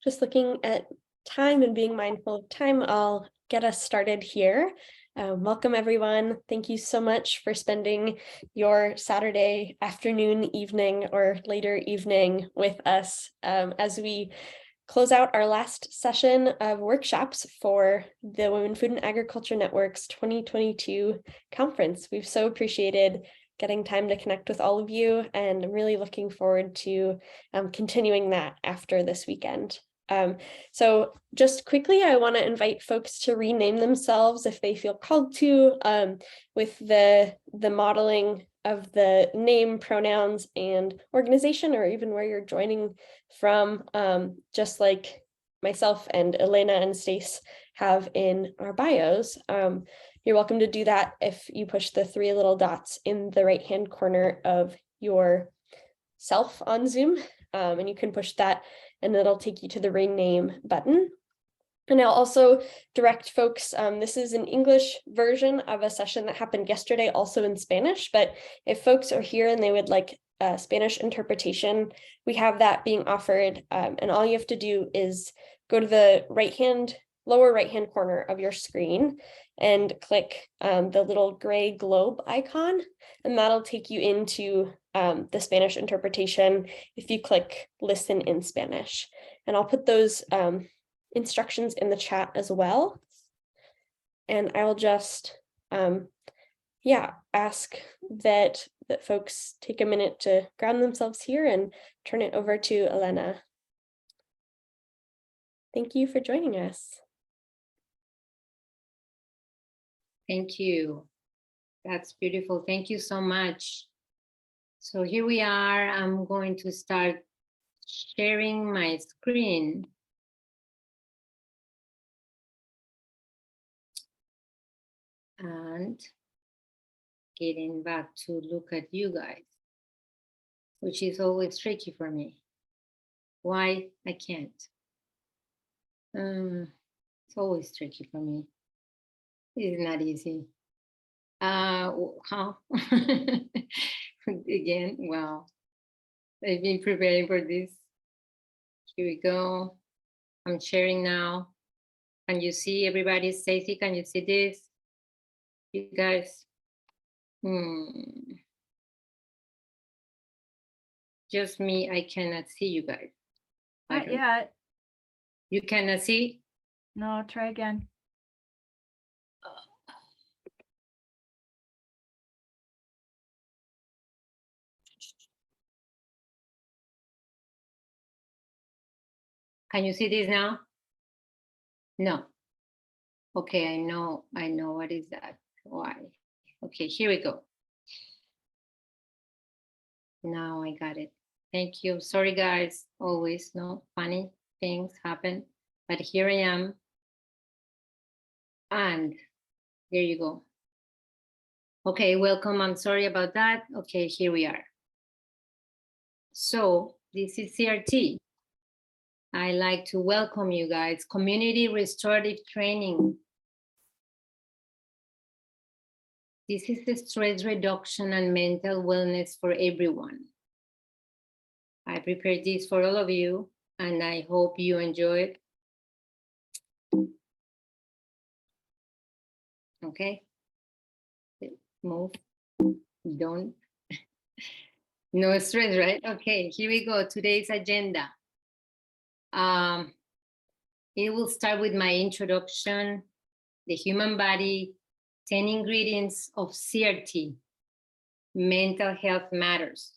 just looking at time and being mindful of time, I'll get us started here. Welcome, everyone. Thank you so much for spending your Saturday afternoon, evening, or later evening with us as we close out our last session of workshops for the Women Food and Agriculture Network's 2022 conference. We've so appreciated getting time to connect with all of you, and I'm really looking forward to continuing that after this weekend. So just quickly, I want to invite folks to rename themselves if they feel called to, with the modeling of the name, pronouns, and organization, or even where you're joining from, just like myself and Elena and Stace have in our bios. You're welcome to do that if you push the three little dots in the right-hand corner of your self on Zoom, and you can push that and it'll take you to the rename button. And I'll also direct folks, this is an English version of a session that happened yesterday, also in Spanish, but if folks are here and they would like a Spanish interpretation, we have that being offered, and all you have to do is go to the lower right-hand corner of your screen and click the little gray globe icon, and that'll take you into the Spanish interpretation if you click listen in Spanish. And I'll put those instructions in the chat as well. And I'll just, ask that folks take a minute to ground themselves here and turn it over to Elena. Thank you for joining us. Thank you. That's beautiful. Thank you so much. So here we are. I'm going to start sharing my screen. And getting back to look at you guys, which is always tricky for me. Why I can't? It's always tricky for me. It's not easy. How? Again, well, I've been preparing for this. Here we go. I'm sharing now. Can you see everybody? Stacy, can you see this? You guys? Just me, I cannot see you guys. Not yet. You cannot see? No, try again. Can you see this now? No. Okay, I know what is that. Why? Okay, here we go. Now I got it. Thank you. Sorry guys, always no funny things happen, but here I am. And there you go. Okay, welcome. I'm sorry about that. Okay, here we are. So this is CRT. I like to welcome you guys. Community restorative training. This is the stress reduction and mental wellness for everyone. I prepared this for all of you, and I hope you enjoy it. Okay, move, don't, no stress, right? Okay, here we go, today's agenda. It will start with my introduction, the human body, 10 ingredients of CRT, mental health matters,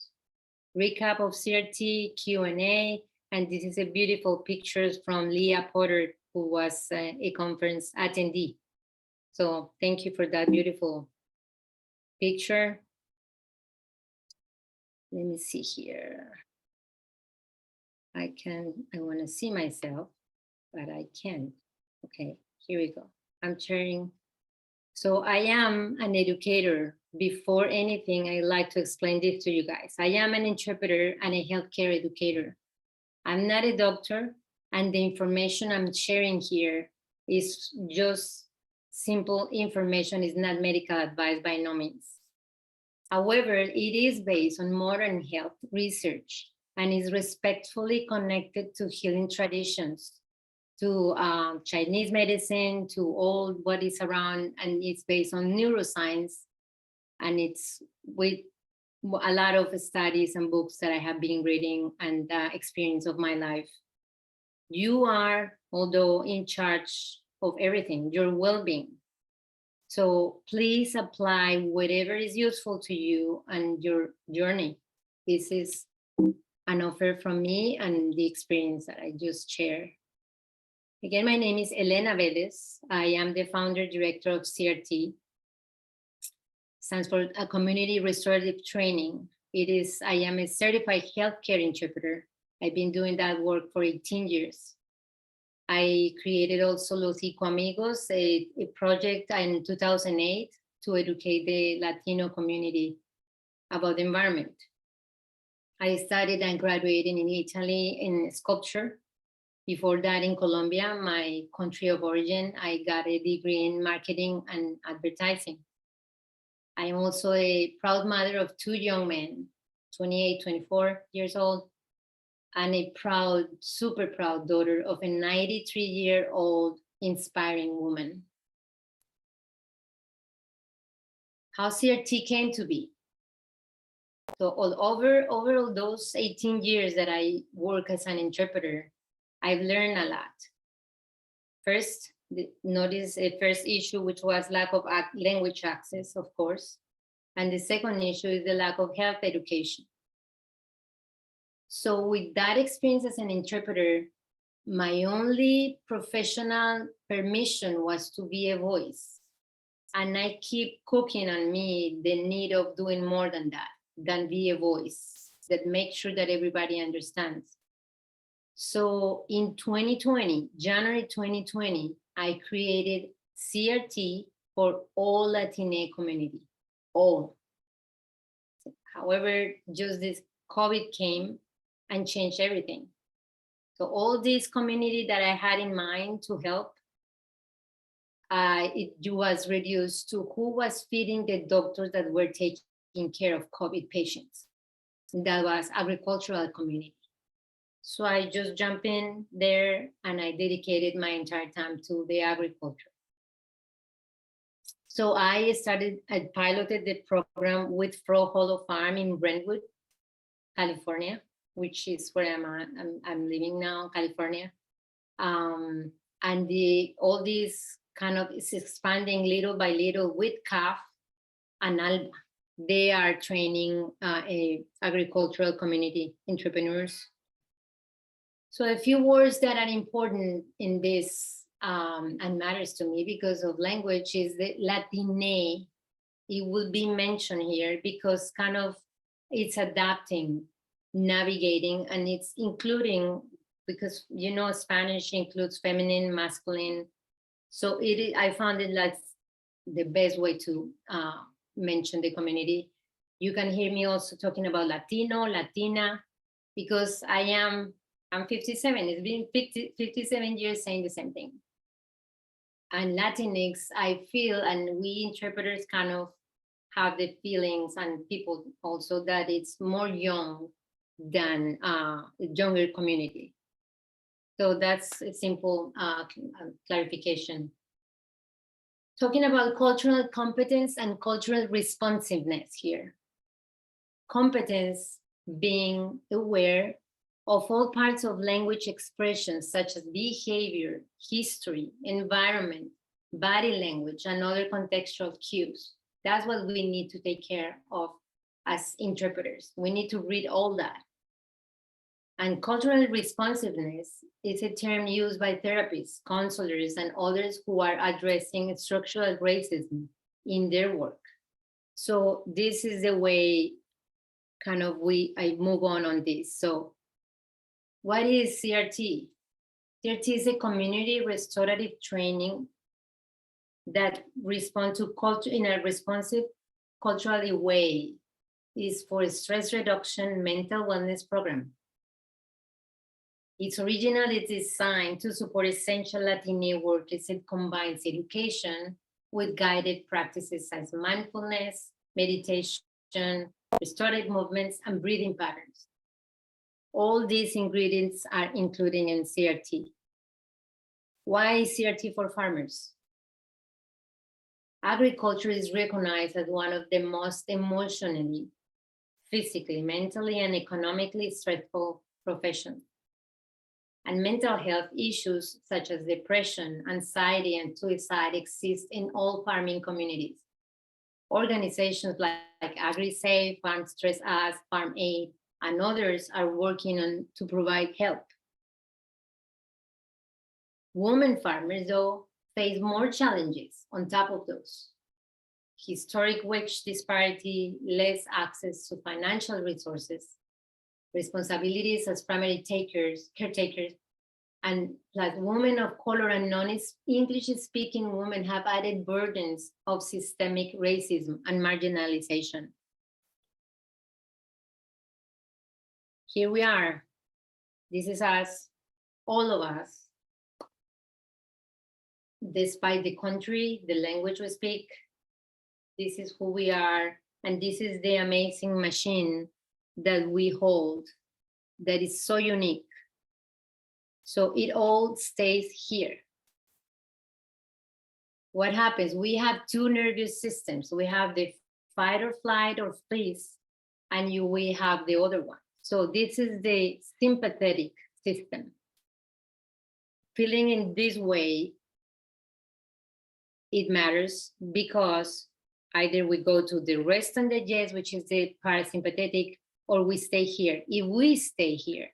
recap of CRT, Q&A, and this is a beautiful pictures from Leah Potter, who was a conference attendee. So thank you for that beautiful picture. Let me see here. I want to see myself, but I can't. Okay, here we go. I'm sharing. So I am an educator. Before anything, I like to explain this to you guys. I am an interpreter and a healthcare educator. I'm not a doctor, and the information I'm sharing here is just simple information, is not medical advice by no means. However, it is based on modern health research and is respectfully connected to healing traditions, to Chinese medicine, to all what is around, and it's based on neuroscience, and it's with a lot of studies and books that I have been reading and experience of my life. You are, although, in charge of everything, your well-being. So please apply whatever is useful to you and your journey. This is an offer from me and the experience that I just shared. Again, my name is Elena Vedes. I am the founder director of CRT. Stands for a community restorative training. I am a certified healthcare interpreter. I've been doing that work for 18 years. I created also Los Ico Amigos, a project in 2008 to educate the Latino community about the environment. I studied and graduated in Italy in sculpture. Before that, in Colombia, my country of origin, I got a degree in marketing and advertising. I am also a proud mother of 2 young men, 28, 24 years old, and a proud, super proud daughter of a 93-year-old inspiring woman. How CRT came to be. So over all those 18 years that I work as an interpreter, I've learned a lot. First, notice the first issue, which was lack of language access, of course. And the second issue is the lack of health education. So with that experience as an interpreter, my only professional permission was to be a voice. And I keep cooking on me the need of doing more than that, than be a voice that makes sure that everybody understands. So in 2020, January 2020, I created CRT for all Latinx community, all. However, just this COVID came and changed everything. So all this community that I had in mind to help, it was reduced to who was feeding the doctors that were taking care of COVID patients. That was agricultural community. So I just jumped in there and I dedicated my entire time to the agriculture. So I piloted the program with Fro Hollow Farm in Brentwood, California, which is where I'm living now, California. And all these kind of is expanding little by little with CAF and ALBA. They are training agricultural community entrepreneurs. So a few words that are important in this and matters to me because of language is the Latine. It will be mentioned here because kind of it's adapting, navigating, and it's including, because you know Spanish includes feminine, masculine. So I found it like the best way to mention the community. You can hear me also talking about Latino, Latina, because I'm 57. It's been 57 years saying the same thing. And Latinx, I feel, and we interpreters kind of have the feelings, and people also, that it's more young than younger community. So that's a simple clarification. Talking about cultural competence and cultural responsiveness here. Competence being aware of all parts of language expressions such as behavior, history, environment, body language, and other contextual cues. That's what we need to take care of as interpreters. We need to read all that. And cultural responsiveness is a term used by therapists, counselors, and others who are addressing structural racism in their work. So this is the way kind of I move on this. So what is CRT? CRT is a community restorative training that responds to culture in a responsive, culturally way. Is for a stress reduction mental wellness program. It's originally designed to support essential Latine work as it combines education with guided practices as mindfulness, meditation, restorative movements, and breathing patterns. All these ingredients are included in CRT. Why is CRT for farmers? Agriculture is recognized as one of the most emotionally, physically, mentally, and economically stressful professions. And mental health issues such as depression, anxiety, and suicide exist in all farming communities. Organizations like AgriSafe, Farm Stress Us, Farm Aid, and others are working on to provide help. Women farmers, though, face more challenges on top of those. Historic wage disparity, less access to financial resources, responsibilities as primary caretakers, and plus women of color and non-English speaking women have added burdens of systemic racism and marginalization. Here we are. This is us, all of us. Despite the country, the language we speak, this is who we are, and this is the amazing machine that we hold that is so unique. So it all stays here. What happens? We have two nervous systems. We have the fight or flight or freeze, and we have the other one. So this is the sympathetic system. Feeling in this way, it matters because either we go to the rest and digest, which is the parasympathetic, or we stay here. If we stay here,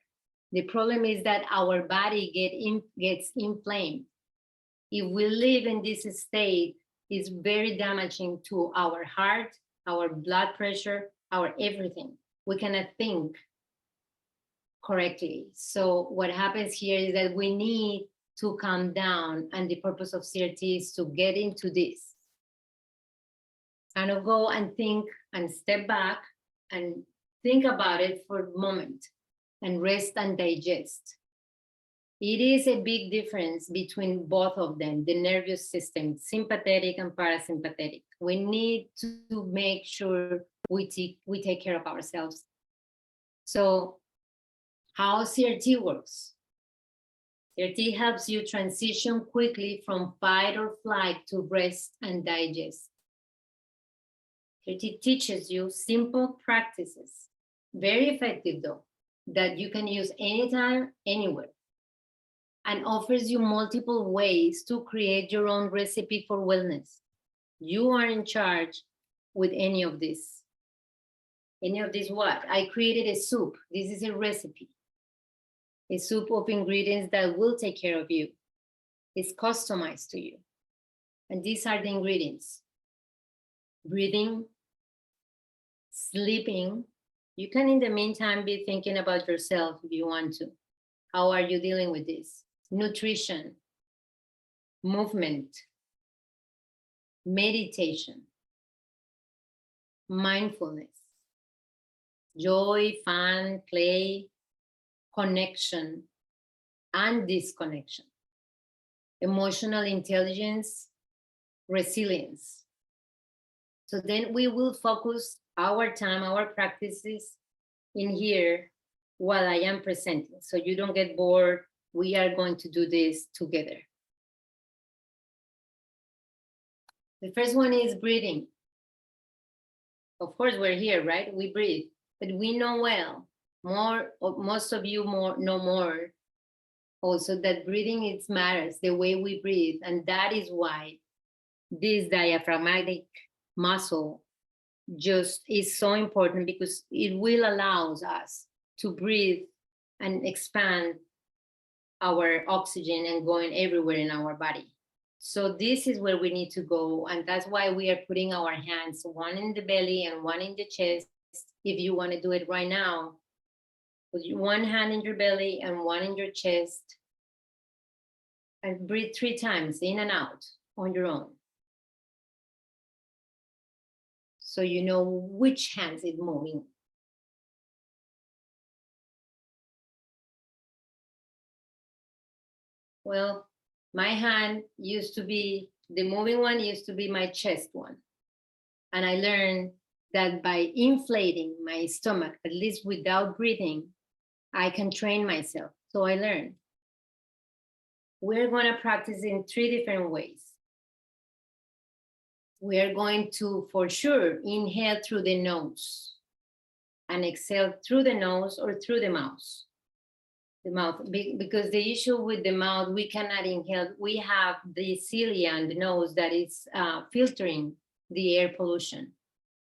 the problem is that our body gets inflamed. If we live in this state, it's very damaging to our heart, our blood pressure, our everything. We cannot think correctly. So what happens here is that we need to calm down, and the purpose of CRT is to get into this. Kind of go and think and step back and think about it for a moment and rest and digest. It is a big difference between both of them, the nervous system, sympathetic and parasympathetic. We need to make sure we take care of ourselves. So how CRT works? CRT helps you transition quickly from fight or flight to rest and digest. CRT teaches you simple practices, very effective though, that you can use anytime, anywhere, and offers you multiple ways to create your own recipe for wellness. You are in charge with any of this. Any of this what? I created a soup. This is a recipe. A soup of ingredients that will take care of you. It's customized to you. And these are the ingredients. Breathing, sleeping. You can, in the meantime, be thinking about yourself if you want to. How are you dealing with this? Nutrition, movement, meditation, mindfulness, joy, fun, play, connection, and disconnection, emotional intelligence, resilience. So then we will focus our time, our practices in here while I am presenting. So you don't get bored. We are going to do this together. The first one is breathing. Of course, we're here, right? We breathe, but we know well, most of you know more also that breathing is matters, the way we breathe. And that is why this diaphragmatic muscle just is so important, because it will allow us to breathe and expand our oxygen and going everywhere in our body. So this is where we need to go. And that's why we are putting our hands, one in the belly and one in the chest. If you want to do it right now, put one hand in your belly and one in your chest, and breathe 3 times in and out on your own. So you know which hands is moving. Well, my hand used to be, the moving one used to be my chest one. And I learned that by inflating my stomach, at least without breathing, I can train myself. So I learned. We're going to practice in 3 different ways. We are going to, for sure, inhale through the nose and exhale through the nose or through the mouth. Because the issue with the mouth, we cannot inhale. We have the cilia and the nose that is filtering the air pollution.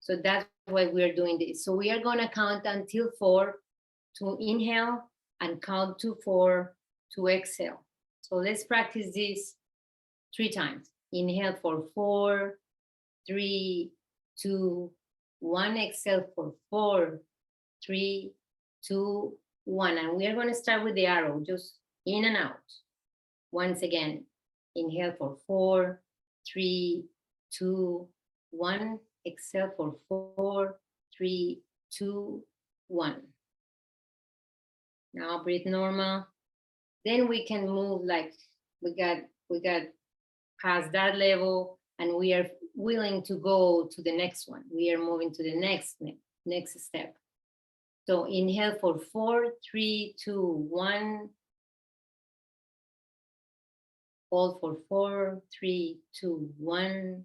So that's why we're doing this. So we are going to count until 4 to inhale and count to 4 to exhale. So let's practice this 3 times. Inhale for 4, 3, 2, 1. Exhale for 4, 3, 2, 1. And we are going to start with the arrow, just in and out. Once again, inhale for 4, 3, 2, 1. Exhale for 4, 3, 2, 1. Now breathe normal. Then we can move like we got past that level, and we are willing to go to the next one. We are moving to the next step. So inhale for 4, 3, 2, 1. Hold for 4, 3, 2, 1.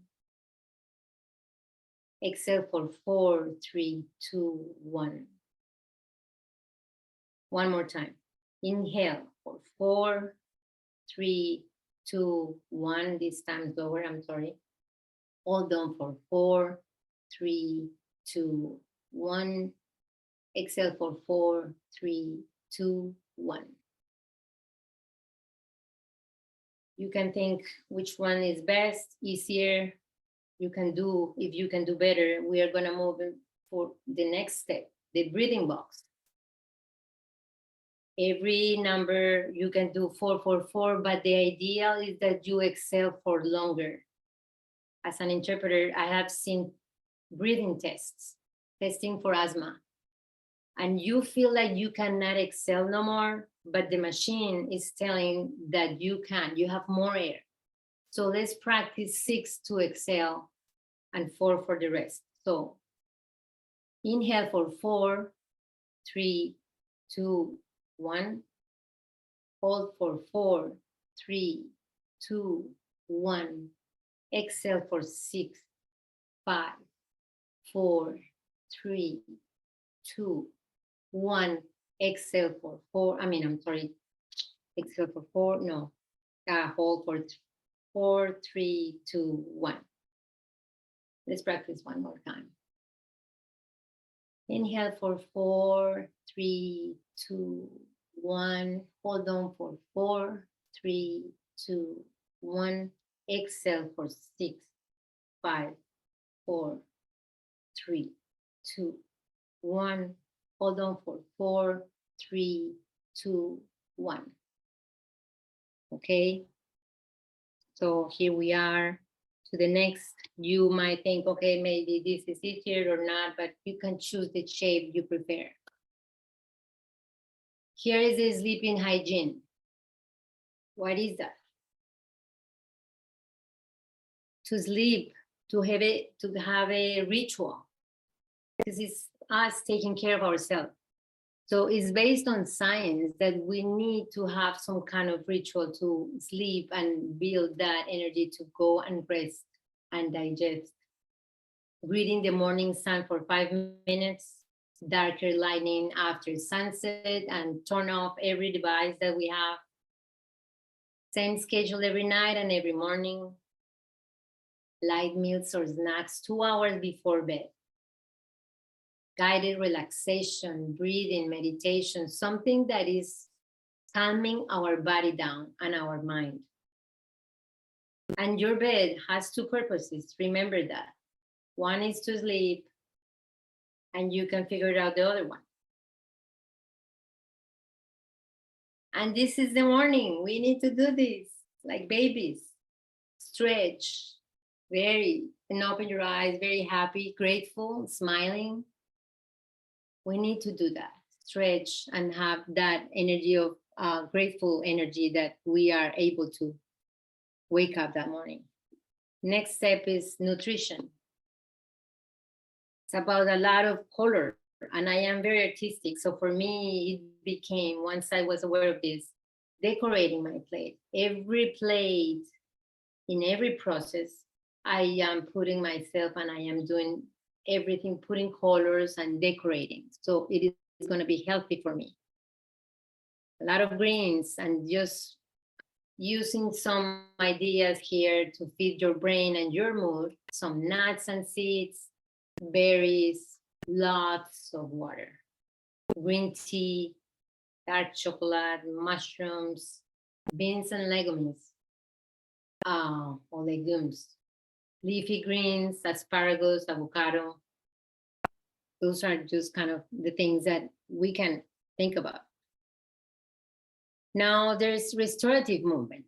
Exhale for 4, 3, 2, 1. One more time. Inhale for 4, 3, 2, 1. This time lower, I'm sorry. Hold on for 4, 3, 2, 1. Exhale for 4, 3, 2, 1. You can think which one is best, easier. You can do, if you can do better, we are going to move for the next step, the breathing box. Every number you can do 4, 4, 4, but the ideal is that you exhale for longer. As an interpreter, I have seen breathing tests, testing for asthma. And you feel like you cannot exhale no more, but the machine is telling that you can, you have more air. So let's practice 6 to exhale and 4 for the rest. So inhale for 4, 3, 2, 1. Hold for 4, 3, 2, 1. Exhale for 6, 5, 4, 3, 2, 1. Exhale for 4. Exhale for 4. No. Hold for 4, 3, 2, 1. Let's practice one more time. Inhale for 4, 3, 2, 1. Hold on for 4, 3, 2, 1. Exhale for 6, 5, 4, 3, 2, 1. Hold on for 4, 3, 2, 1. Okay. So here we are. To the next, you might think, okay, maybe this is easier or not, but you can choose the shape you prefer. Here is the sleeping hygiene. What is that? To sleep, to have a ritual. This is us taking care of ourselves. So it's based on science that we need to have some kind of ritual to sleep and build that energy to go and rest and digest. Reading the morning sun for 5 minutes, darker lighting after sunset, and turn off every device that we have. Same schedule every night and every morning. Light meals or snacks 2 hours before bed. Guided relaxation, breathing, meditation, something that is calming our body down and our mind. And your bed has 2 purposes. Remember that. One is to sleep, and you can figure out the other one. And this is the morning. We need to do this like babies. Stretch, and open your eyes, very happy, grateful, smiling. We need to do that, stretch and have that energy of grateful energy that we are able to wake up that morning. Next step is nutrition. It's about a lot of color. and I am very artistic. So for me, it became, once I was aware of this, decorating my plate. Every plate, in every process, I am putting myself and I am doing everything, putting colors and decorating. So it is going to be healthy for me. A lot of greens and just using some ideas here to feed your brain and your mood. Some nuts and seeds, berries, lots of water, green tea, dark chocolate, mushrooms, beans and legumes, or legumes, leafy greens, asparagus, avocado. Those are just kind of the things that we can think about. Now there's restorative movement.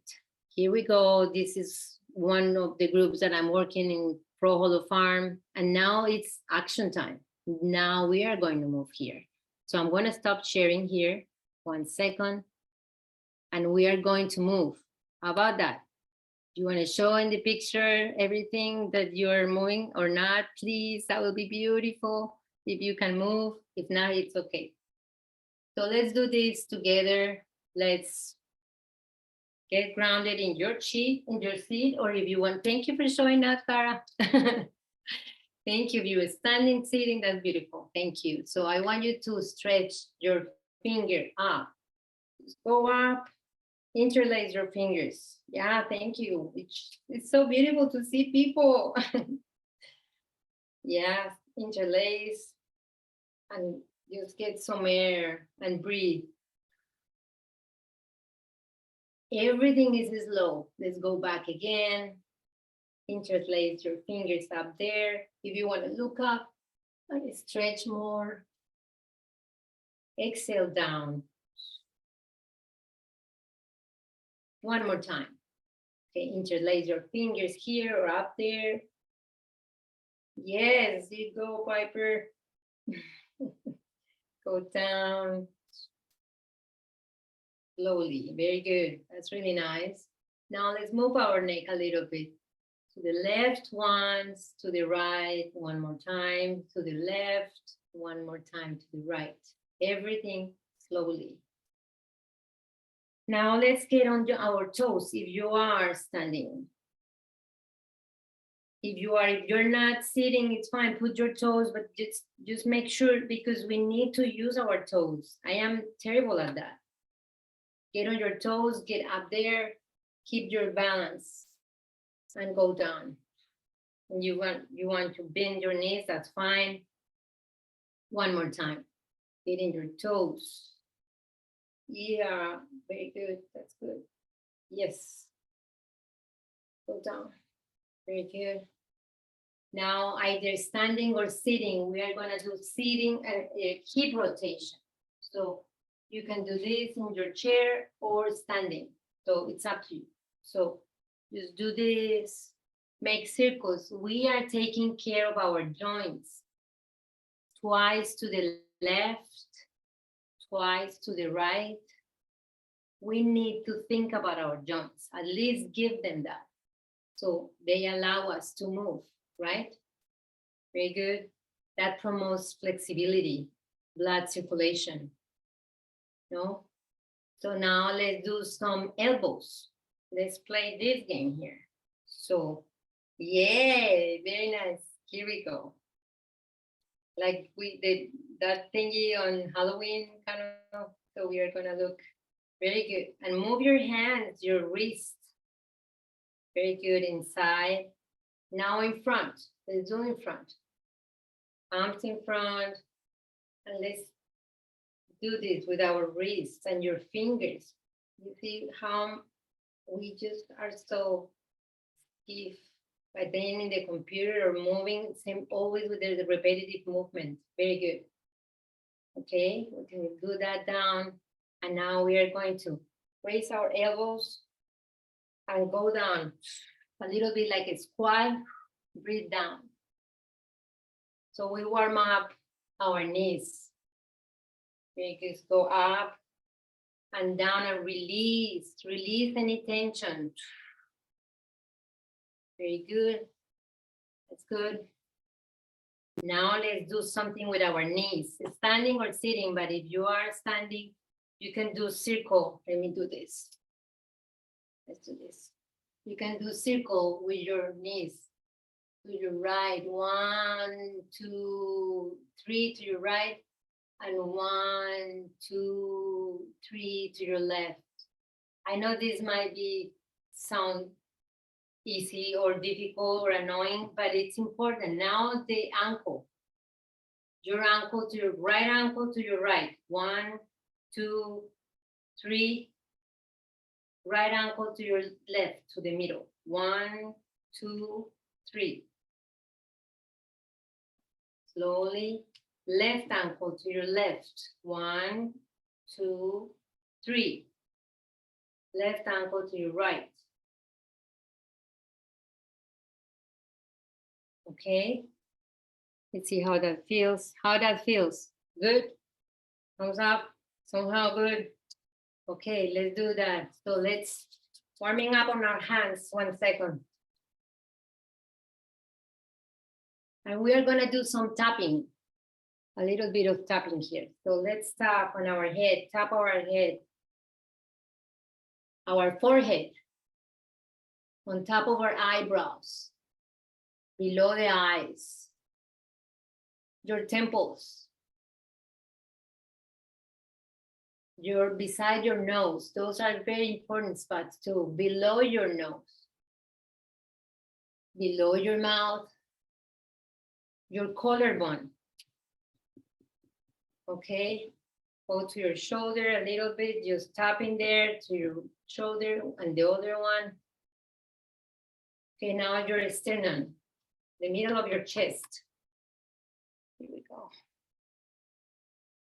Here we go. This is one of the groups that I'm working in Pro Hollow Farm. And now it's action time. Now we are going to move here. So I'm going to stop sharing here. 1 second. And we are going to move. How about that? You want to show in the picture everything that you're moving or not, please? That will be beautiful if you can move. If not, it's okay. So let's do this together. Let's get grounded in your seat, or if you want. Thank you for showing up, Cara. Thank you. If you were standing, sitting, that's beautiful. Thank you. So I want you to stretch your finger up. Just go up, interlace your fingers. Yeah, thank you. It's so beautiful to see people. Yeah, interlace and just get some air and breathe. Everything is slow. Let's go back again. Interlace your fingers up there. If you want to look up, stretch more. Exhale down. One more time. Okay, interlace your fingers here or up there. Yes, you go, Piper. Go down. Slowly, very good. That's really nice. Now let's move our neck a little bit. To the left once, to the right, one more time, to the left, one more time, to the right. Everything slowly. Now let's get on our toes if you are standing. If you're not sitting, it's fine, put your toes, but just make sure, because we need to use our toes. I am terrible at that. Get on your toes, get up there, keep your balance, and go down. And you want to bend your knees, that's fine. One more time. Get in your toes. Yeah, very good. That's good. Yes. Go down. Very good. Now, either standing or sitting, we are going to do sitting and hip rotation. So you can do this in your chair or standing. So it's up to you. So just do this, make circles. We are taking care of our joints. Twice to the left, twice to the right. We need to think about our joints, at least give them that. So they allow us to move, right? Very good. That promotes flexibility, blood circulation. No? So now let's do some elbows. Let's play this game here. So, yeah, very nice. Here we go. Like we did that thingy on Halloween, kind of. So we are gonna look very good. And move your hands, your wrists. Very good inside. Now in front. Let's do in front. Arms in front. And let's do this with our wrists and your fingers. You see how we just are so stiff by being in the computer or moving, same always with the repetitive movement. Very good. Okay, we can do that down. And now we are going to raise our elbows and go down a little bit like a squat, breathe down. So we warm up our knees. Okay, just go up and down and release any tension. Very good. That's good. Now let's do something with our knees, standing or sitting, but if you are standing, you can do circle. Let me do this. Let's do this. You can do circle with your knees. To your right, 1, 2, 3 to your right, and 1, 2, 3 to your left. I know this might be sound easy or difficult or annoying, but it's important. Now the ankle, your ankle to your right ankle to your right. 1, 2, 3. Right ankle to your left to the middle. 1, 2, 3. Slowly, left ankle to your left. 1, 2, 3. Left ankle to your right. Okay. Let's see how that feels. How that feels. Good. Thumbs up. Somehow good. Okay, let's do that. So let's warming up on our hands. 1 second. And we are gonna do some tapping. A little bit of tapping here. So let's tap on our head, tap our head, our forehead, on top of our eyebrows, below the eyes, your temples, your beside your nose. Those are very important spots too. Below your nose, below your mouth, your collarbone. Okay, go to your shoulder a little bit, just tapping there to your shoulder and the other one. Okay, now your sternum, the middle of your chest. Here we go.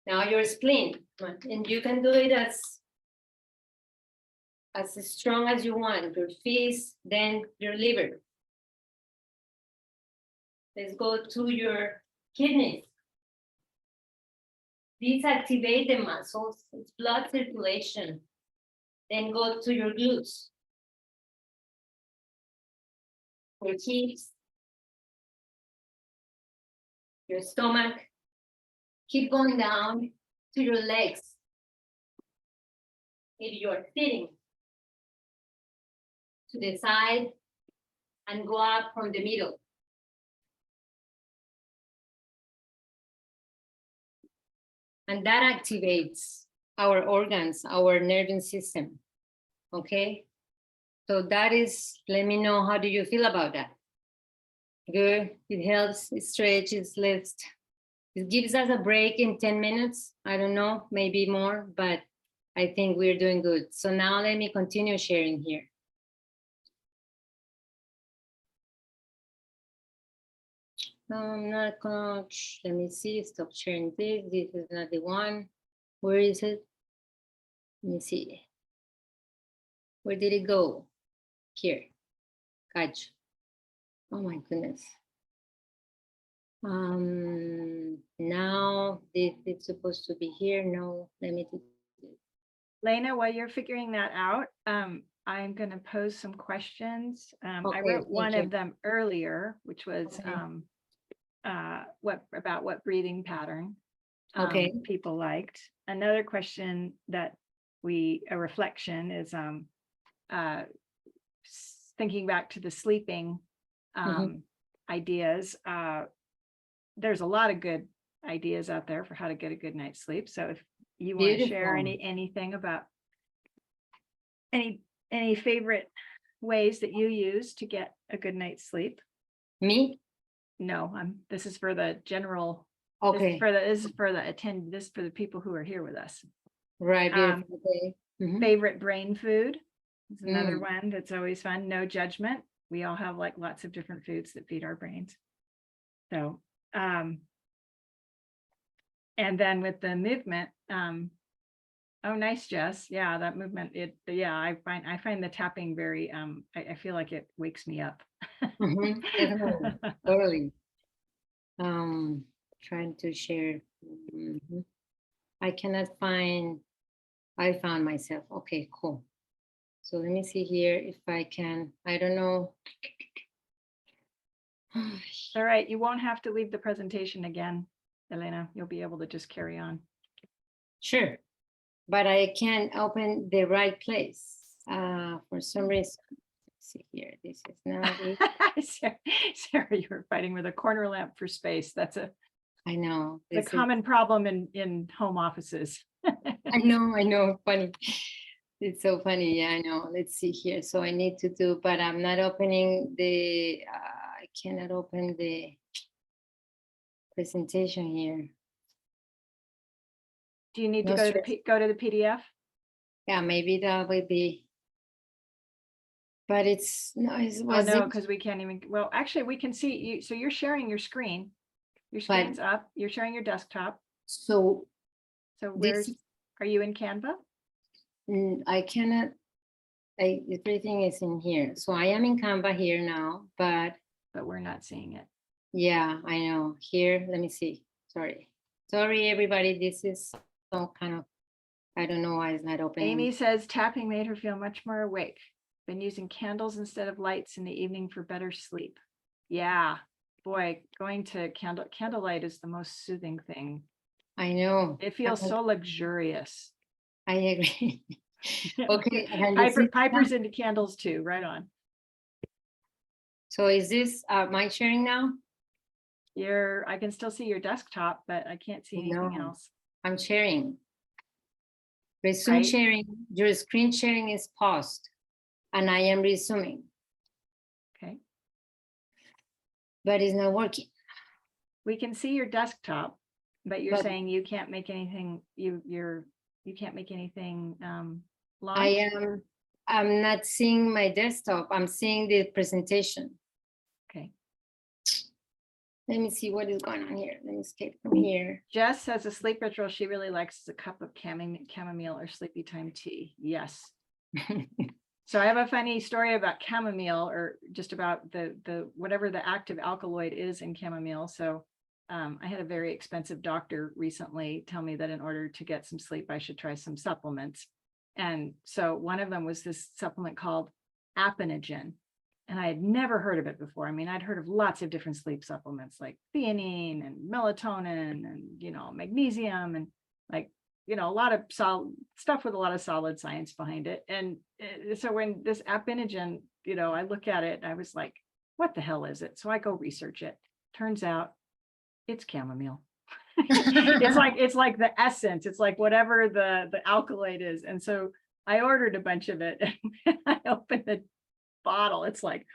Now your spleen, and you can do it as strong as you want. Your face, then your liver. Let's go to your kidneys. These activate the muscles, it's blood circulation. Then go to your glutes, your hips, your stomach. Keep going down to your legs. If you're sitting, to the side and go up from the middle. And that activates our organs, our nervous system. Okay? So that is, let me know, how do you feel about that? Good, it helps, it stretches, lifts. It gives us a break in 10 minutes. I don't know, maybe more, but I think we're doing good. So now let me continue sharing here. I'm not gonna, let me see, stop sharing this. This is not the one. Where is it? Let me see. Where did it go? Here. Gotcha. Oh my goodness. Now this is supposed to be here. No, let me do this. Lena, while you're figuring that out, I'm going to pose some questions. I Okay, wrote one thank of them earlier, which was Okay. what breathing pattern Okay. people liked. Another question that a reflection is thinking back to the sleeping ideas. There's a lot of good ideas out there for how to get a good night's sleep. So if you want to share anything about any favorite ways that you use to get a good night's sleep. Me? No, this is for the general. Okay. This is for the people who are here with us. Right. Okay. Favorite brain food is another one that's always fun. No judgment. We all have like lots of different foods that feed our brains. So, and then with the movement, oh, nice, Jess. Yeah, that movement. I find the tapping very, I feel like it wakes me up. Definitely. Totally. Trying to share. I cannot find, I found myself. Okay, cool. So let me see here if I can, I don't know. All right, you won't have to leave the presentation again, Elena. You'll be able to just carry on. Sure, but I can't open the right place for some reason. Let's see here, this is not it. Sarah, you were fighting with a corner lamp for space. That's a I know. the common problem in home offices. I know, funny. It's so funny. Yeah, I know. Let's see here. So I need to do, but I'm not opening the, I cannot open the presentation here. Do you need to No, go to sure. go to the PDF? Yeah, maybe that would be, but it's, no, it Oh, was no, it, because we can't even, well, actually, we can see you. So you're sharing your screen. Your But- screen's up. You're sharing your desktop. so So this, where's, are you in Canva? I cannot, everything is in here. So I am in Canva here now, but But we're not seeing it. yeah, I know. Here, let me see. Sorry, everybody. This is some kind of, I don't know why it's not opening. Amy says tapping made her feel much more awake. Been using candles instead of lights in the evening for better sleep. Yeah, boy, going to candlelight is the most soothing thing. I know. It feels so luxurious. I agree. Okay. and this is- Piper's into candles too. Right on. So is this my sharing now? I can still see your desktop, but I can't see anything No. else. I'm sharing. Resume Right. sharing. Your screen sharing is paused, and I am resuming, Okay. but it's not working. We can see your desktop, but you're But- saying you can't make anything, you can't make anything launch? I'm not seeing my desktop. I'm seeing the presentation. Okay. Let me see what is going on here. Let me escape from here. Jess has a sleep ritual she really likes is a cup of chamomile or sleepy time tea. Yes. So I have a funny story about chamomile, or just about the whatever the active alkaloid is in chamomile. So I had a very expensive doctor recently tell me that in order to get some sleep, I should try some supplements. And so one of them was this supplement called Apinogen. And I had never heard of it before. I mean, I'd heard of lots of different sleep supplements like theanine and melatonin and, magnesium and a lot of stuff with a lot of solid science behind it. And so when this Apinogen, I look at it, I was like, what the hell is it? So I go research it. Turns out it's chamomile. It's like the essence. It's like whatever the alkaloid is. And so I ordered a bunch of it and I opened the bottle. It's like,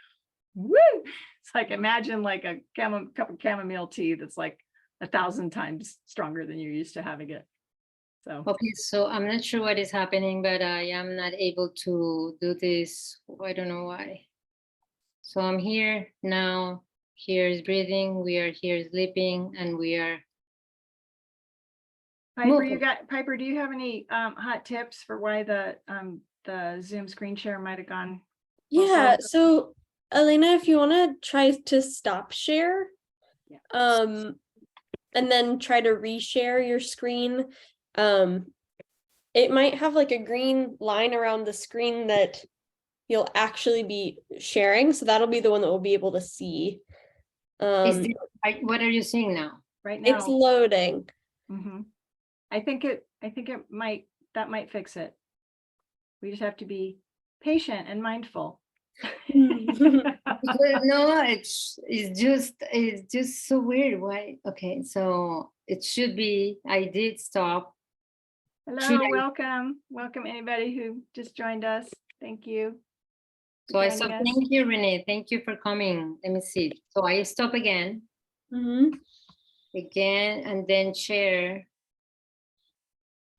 woo! It's like, imagine like a cup of chamomile tea that's like 1,000 times stronger than you're used to having it. So Okay, so I'm not sure what is happening, but I am not able to do this. I don't know why. So I'm here now. Here is breathing. We are here sleeping, and we are. Piper, do you have any hot tips for why the Zoom screen share might have gone? Yeah, so Elena, if you want to try to stop share, Yeah. and then try to reshare your screen, it might have like a green line around the screen that you'll actually be sharing. So that'll be the one that we'll be able to see. What are you seeing now? Right now, It's loading. Mhm. I think it might fix it. We just have to be patient and mindful. No, it's just so weird. Why? Okay, so it should be. I did stop. Hello, welcome anybody who just joined us. Thank you. So I stop. Thank you, Renee. Thank you for coming. Let me see. So I stop again, again, and then share.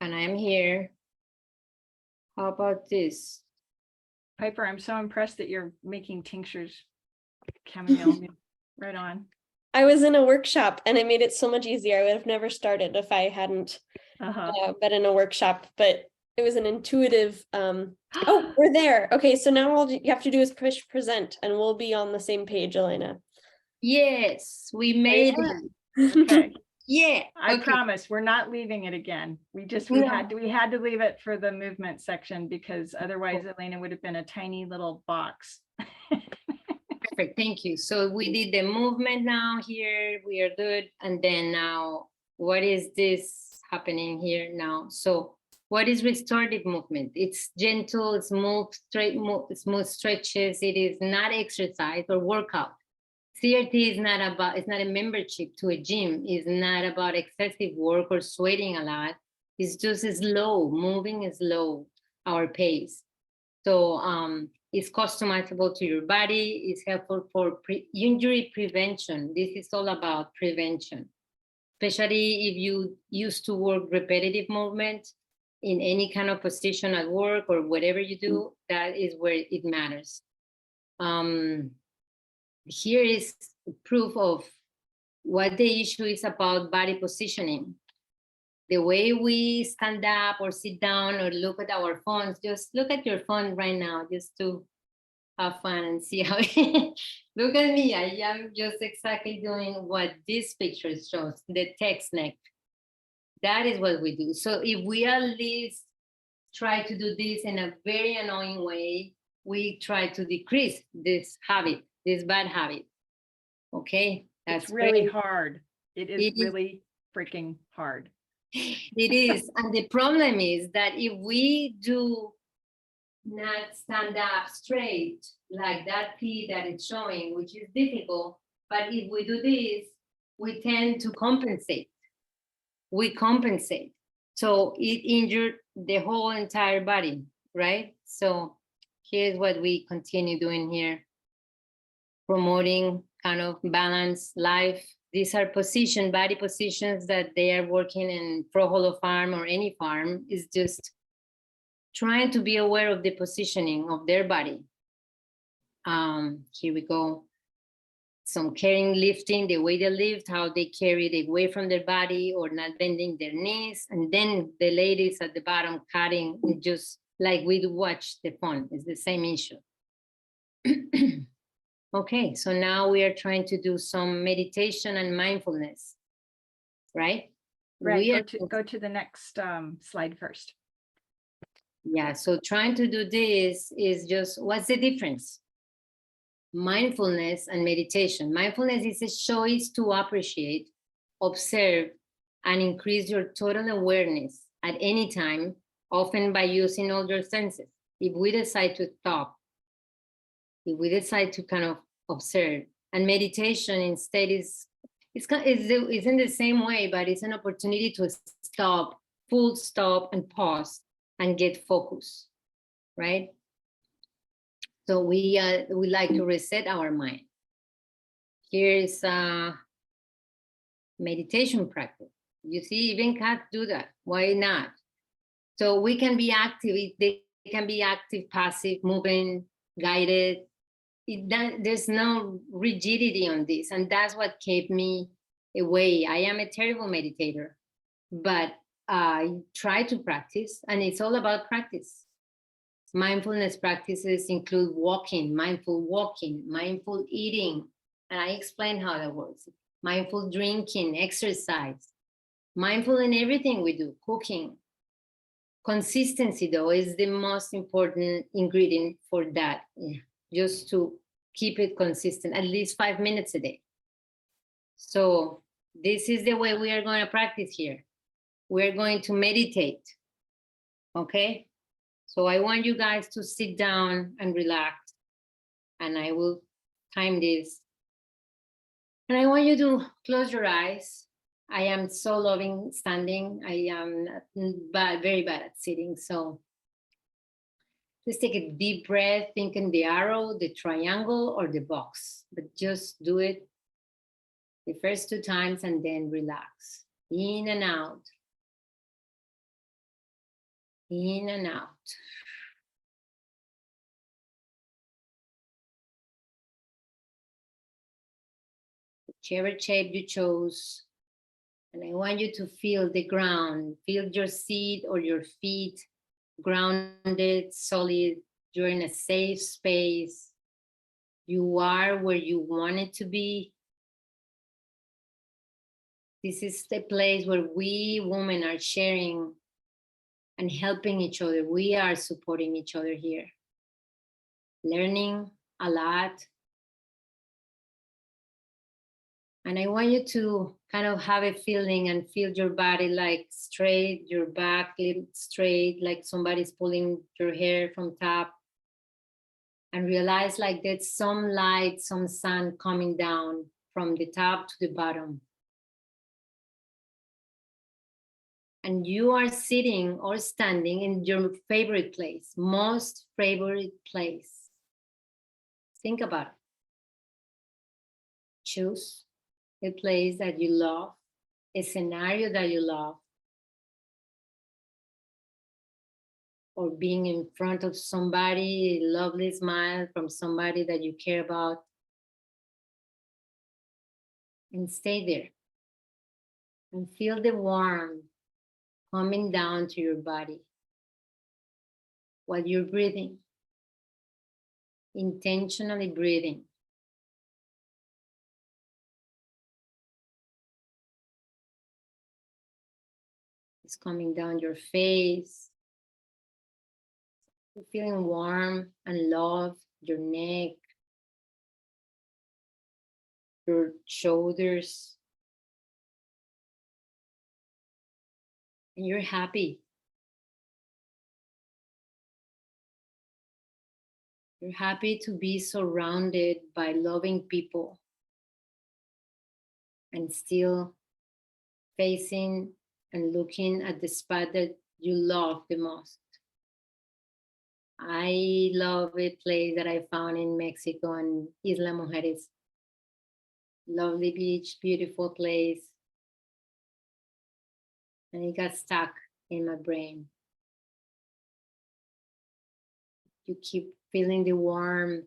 And I'm here. How about this? Piper, I'm so impressed that you're making tinctures, chamomile. Right on. I was in a workshop and it made it so much easier. I would have never started if I hadn't been in a workshop, but it was an intuitive, oh, we're there. Okay, so now all you have to do is push present and we'll be on the same page, Elena. Yes, we made it. Okay. Yeah. I promise we're not leaving it again. We had to leave it for the movement section because otherwise Elena would have been a tiny little box. Perfect, thank you. So we did the movement now here, we are good. And then now, what is this happening here now? So what is restorative movement? It's gentle, smooth, smooth stretches. It is not exercise or workout. CRT is not about, it's not a membership to a gym. It's not about excessive work or sweating a lot. It's just slow, moving slow, our pace. So it's customizable to your body. It's helpful for injury prevention. This is all about prevention, especially if you used to work repetitive movement in any kind of position at work or whatever you do, that is where it matters. Here is proof of what the issue is about body positioning. The way we stand up or sit down or look at our phones, just look at your phone right now, just to have fun and see how look at me. I am just exactly doing what this picture shows, the text neck. That is what we do. So if we at least try to do this in a very annoying way, we try to decrease this habit, this bad habit. Okay, That's really hard. It is It is- really freaking hard. It is. And the problem is that if we do not stand up straight like that T that it's showing, which is difficult, but if we do this, we tend to compensate. We compensate. So it injured the whole entire body, right? So here's what we continue doing here. Promoting kind of balanced life. These are position, body positions that they are working in Pro Holo Farm or any farm, is just trying to be aware of the positioning of their body. Here we go. Some carrying, lifting, the way they lift, how they carry the weight from their body or not bending their knees. And then the ladies at the bottom cutting, just like we watch the phone, it's the same issue. Okay, so now we are trying to do some meditation and mindfulness, right? Right, go to the next slide first. Yeah, so trying to do this is just, what's the difference? Mindfulness and meditation. Mindfulness is a choice to appreciate, observe, and increase your total awareness at any time, often by using all your senses. If we decide to stop, if we decide to kind of observe, and meditation instead is in the same way, but it's an opportunity to stop, full stop, and pause and get focus, right? So we like to reset our mind. Here is a meditation practice. You see, even cats do that. Why not? So we can be active. They can be active, passive, moving, guided. There's no rigidity on this, and that's what kept me away. I am a terrible meditator, but I try to practice, and it's all about practice. Mindfulness practices include walking, mindful eating, and I explain how that works. Mindful drinking, exercise, mindful in everything we do, cooking. Consistency, though, is the most important ingredient for that. Just to keep it consistent, at least 5 minutes a day. So this is the way we are going to practice here. We're going to meditate, okay? So I want you guys to sit down and relax, and I will time this. And I want you to close your eyes. I am so loving standing. I am very bad at sitting, so just take a deep breath, think in the arrow, the triangle, or the box, but just do it the first 2 times and then relax. In and out. In and out. Whichever shape you chose. And I want you to feel the ground, feel your seat or your feet grounded, solid. You're in a safe space. You are where you want it to be. This is the place where we women are sharing and helping each other. We are supporting each other here. Learning a lot, And I want you to kind of have a feeling and feel your body like straight, your back little straight, like somebody's pulling your hair from top. And realize like there's some light, some sun coming down from the top to the bottom. And you are sitting or standing in your favorite place, most favorite place. Think about it. Choose a place that you love, a scenario that you love, or being in front of somebody, a lovely smile from somebody that you care about. And stay there and feel the warmth coming down to your body while you're breathing, intentionally breathing. It's coming down your face. You're feeling warm and love, your neck, your shoulders. And you're happy. You're happy to be surrounded by loving people and still facing and looking at the spot that you love the most. I love a place that I found in Mexico and Isla Mujeres. Lovely beach, beautiful place. And it got stuck in my brain. You keep feeling the warmth,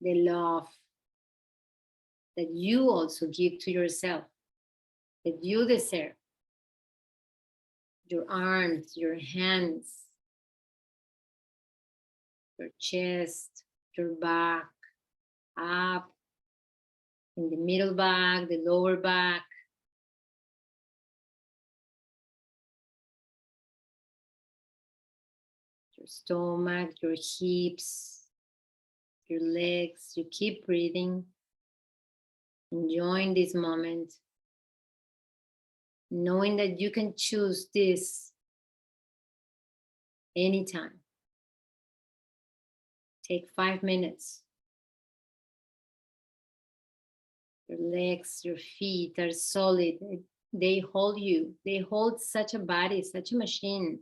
the love that you also give to yourself, that you deserve. Your arms, your hands, your chest, your back, up, in the middle back, the lower back. Your stomach, your hips, your legs. You keep breathing, enjoying this moment, knowing that you can choose this anytime. Take 5 minutes. Your legs, your feet are solid. They hold you. They hold such a body, such a machine.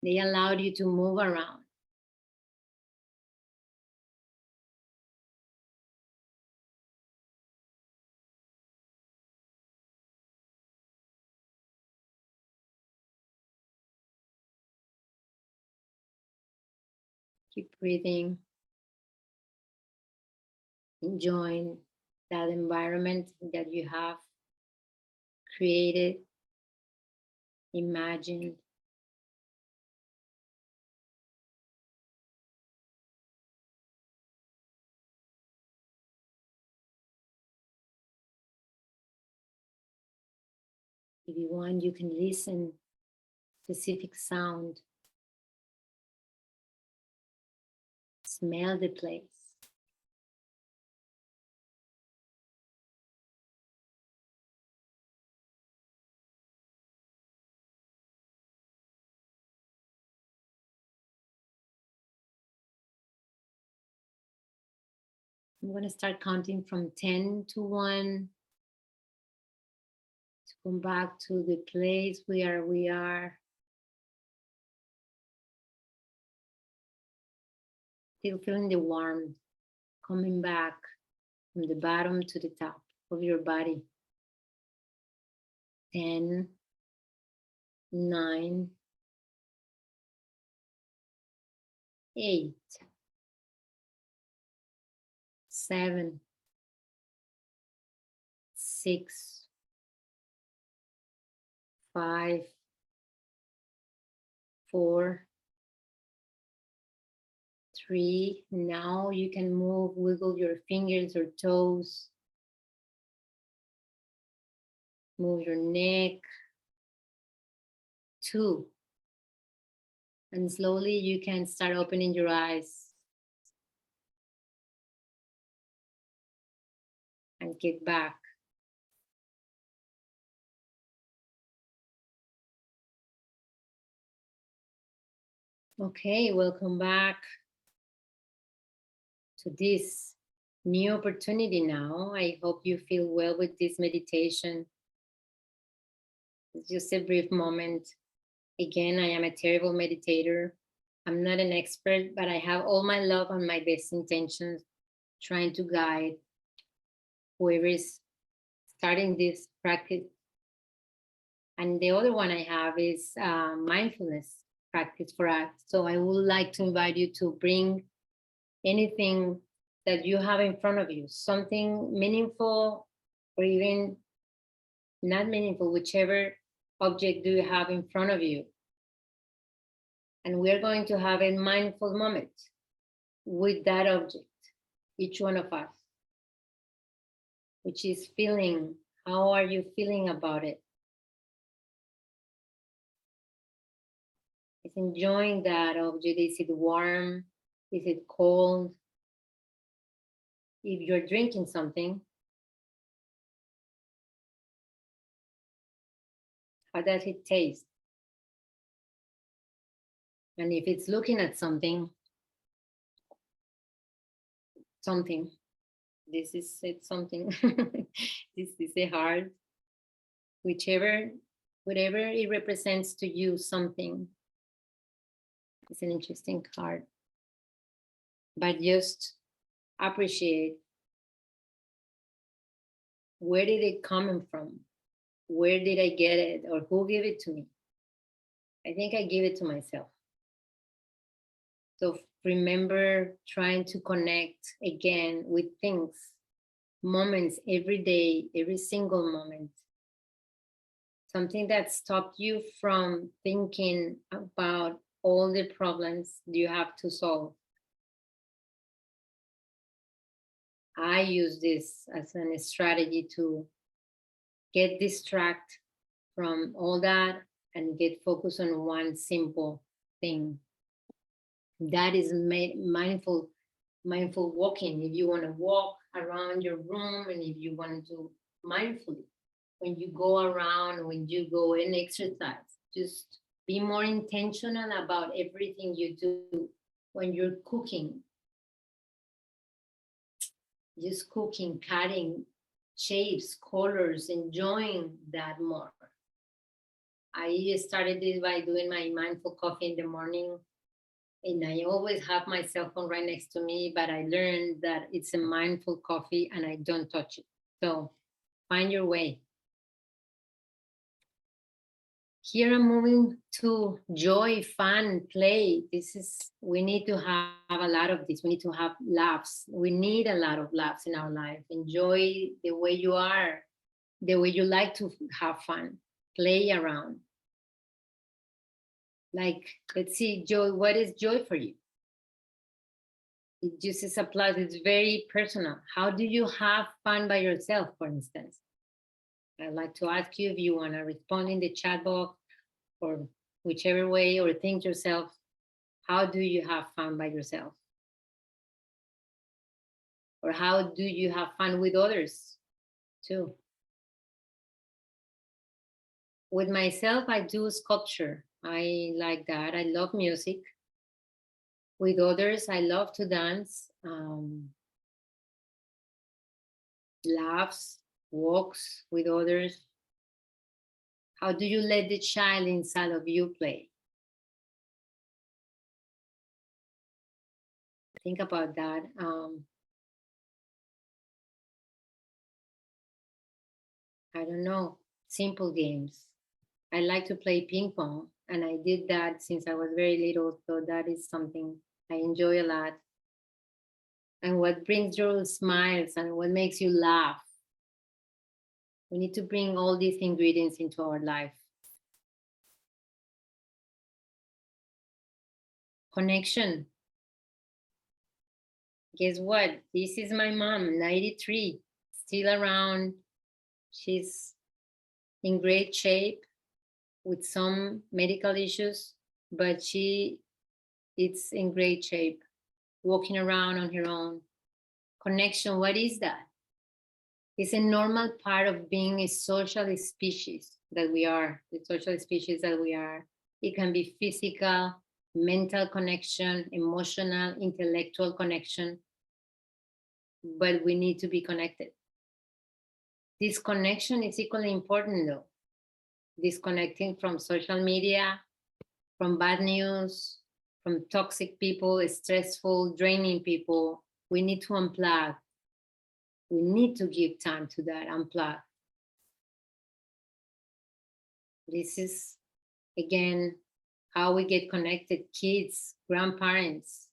They allowed you to move around. Keep breathing, enjoying that environment that you have created, imagined. If you want, you can listen to specific sound, smell the place. I'm going to start counting from 10 to 1 to come back to the place where we are. Still feeling the warmth coming back from the bottom to the top of your body. 10, 9, 8, 7, 6, 5, 4, 3. Now you can move, wiggle your fingers or toes. Move your neck. 2. And slowly you can start opening your eyes. and get back. Okay, welcome back to this new opportunity now. I hope you feel well with this meditation. It's just a brief moment. Again, I am a terrible meditator. I'm not an expert, but I have all my love and my best intentions trying to guide whoever is starting this practice. And the other one I have is mindfulness practice for us. So I would like to invite you to bring anything that you have in front of you, something meaningful or even not meaningful, whichever object do you have in front of you. And we're going to have a mindful moment with that object, each one of us, which is feeling. How are you feeling about it? Is enjoying that object. Is it warm? Is it cold? If you're drinking something, how does it taste? And if it's looking at something, this is it, something. This is a heart. Whatever it represents to you, something. It's an interesting card. But just appreciate, where did it come from? Where did I get it? Or who gave it to me? I think I gave it to myself. So remember trying to connect again with things, moments, every day, every single moment. Something that stopped you from thinking about all the problems you have to solve. I use this as a strategy to get distracted from all that and get focused on one simple thing. That is mindful walking. If you want to walk around your room, and if you want to do mindfully, when you go around, when you go and exercise, just be more intentional about everything you do. When you're cooking, just cooking, cutting shapes, colors, enjoying that more. I started this by doing my mindful coffee in the morning, and I always have my cell phone right next to me, but I learned that it's a mindful coffee and I don't touch it. So find your way. Here I'm moving to joy, fun, play. We need to have a lot of this. We need to have laughs. We need a lot of laughs in our life. Enjoy the way you are, the way you like to have fun, play around. Like, let's see, joy. What is joy for you? It just applies. It's very personal. How do you have fun by yourself, for instance? I'd like to ask you if you want to respond in the chat box or whichever way, or think yourself, how do you have fun by yourself? Or how do you have fun with others too? With myself, I do sculpture. I like that. I love music. With others, I love to dance, laughs, walks with others. How do you let the child inside of you play? Think about that. I don't know, simple games. I like to play ping pong, and I did that since I was very little, so that is something I enjoy a lot. And what brings your smiles and what makes you laugh? We need to bring all these ingredients into our life. Connection. Guess what? This is my mom, 93, still around. She's in great shape with some medical issues, but it's in great shape, walking around on her own. Connection, what is that? It's a normal part of being a social species that we are, the social species that we are. It can be physical, mental connection, emotional, intellectual connection, but we need to be connected. This connection is equally important though. Disconnecting from social media, from bad news, from toxic people, stressful, draining people. We need to unplug. We need to give time to that unplug. This is, again, how we get connected. Kids, grandparents,